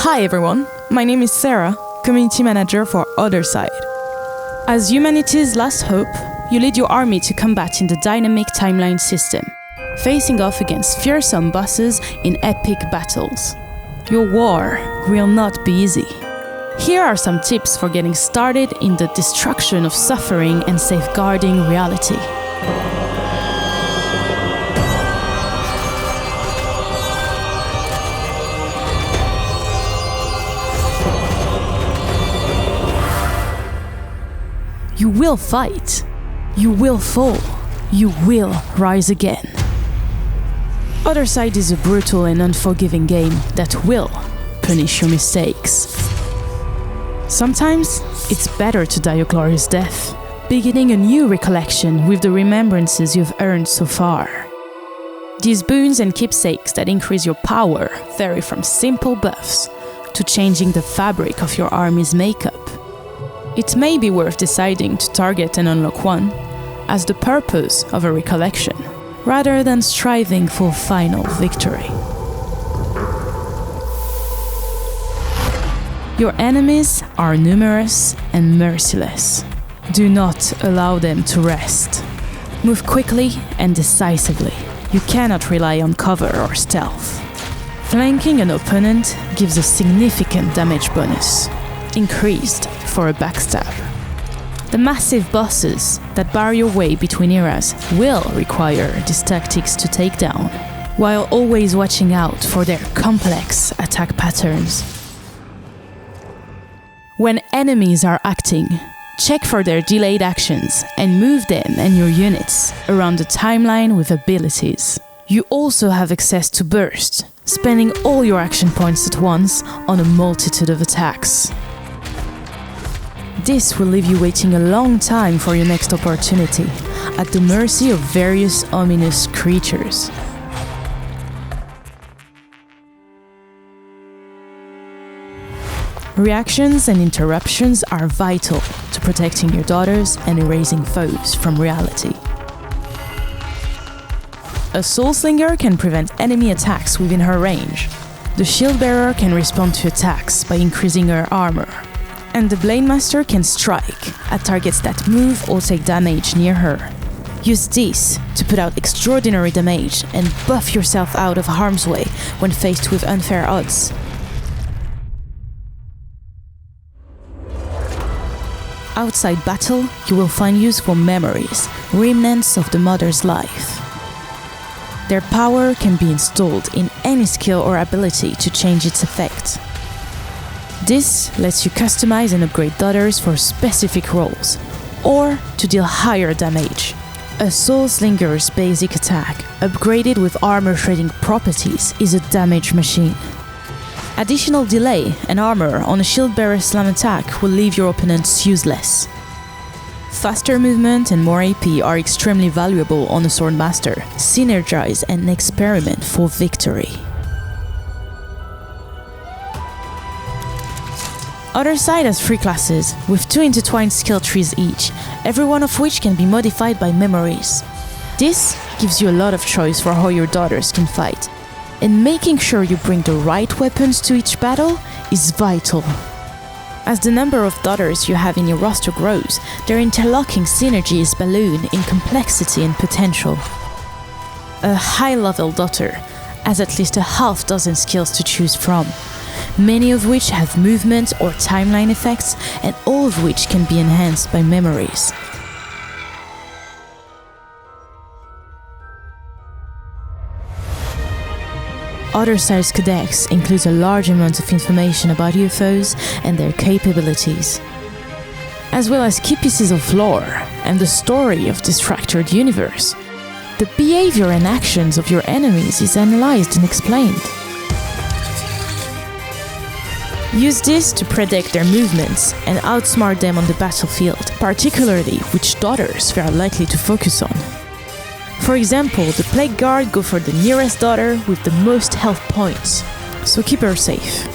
Hi everyone, my name is Sarah, Community Manager for Otherside. As humanity's last hope, you lead your army to combat in the dynamic timeline system, facing off against fearsome bosses in epic battles. Your war will not be easy. Here are some tips for getting started in the destruction of suffering and safeguarding reality. You will fight. You will fall. You will rise again. Otherside is a brutal and unforgiving game that will punish your mistakes. Sometimes it's better to die a glorious death, beginning a new recollection with the remembrances you've earned so far. These boons and keepsakes that increase your power vary from simple buffs to changing the fabric of your army's makeup. It may be worth deciding to target and unlock one as the purpose of a recollection, rather than striving for final victory. Your enemies are numerous and merciless. Do not allow them to rest. Move quickly and decisively. You cannot rely on cover or stealth. Flanking an opponent gives a significant damage bonus, increased for a backstab. The massive bosses that bar your way between eras will require these tactics to take down, while always watching out for their complex attack patterns. When enemies are acting, check for their delayed actions and move them and your units around the timeline with abilities. You also have access to burst, spending all your action points at once on a multitude of attacks. This will leave you waiting a long time for your next opportunity, at the mercy of various ominous creatures. Reactions and interruptions are vital to protecting your daughters and erasing foes from reality. A Soul Slinger can prevent enemy attacks within her range. The Shield Bearer can respond to attacks by increasing her armor. And the Blade Master can strike at targets that move or take damage near her. Use this to put out extraordinary damage and buff yourself out of harm's way when faced with unfair odds. Outside battle, you will find useful memories, remnants of the Mother's life. Their power can be installed in any skill or ability to change its effect. This lets you customize and upgrade daughters for specific roles, or to deal higher damage. A Soul Slinger's basic attack, upgraded with armor-shredding properties, is a damage machine. Additional delay and armor on a Shield Bearer slam attack will leave your opponents useless. Faster movement and more AP are extremely valuable on a Swordmaster. Synergize and experiment for victory. Otherside has 3 classes, with 2 intertwined skill trees each, every one of which can be modified by memories. This gives you a lot of choice for how your daughters can fight, and making sure you bring the right weapons to each battle is vital. As the number of daughters you have in your roster grows, their interlocking synergies balloon in complexity and potential. A high-level daughter has at least a half dozen skills to choose from, many of which have movement or timeline effects, and all of which can be enhanced by memories. Otherside's Codex includes a large amount of information about UFOs and their capabilities, as well as key pieces of lore and the story of this fractured universe. The behavior and actions of your enemies is analyzed and explained. Use this to predict their movements and outsmart them on the battlefield, particularly which daughters they are likely to focus on. For example, the Plague Guard go for the nearest daughter with the most health points, so keep her safe.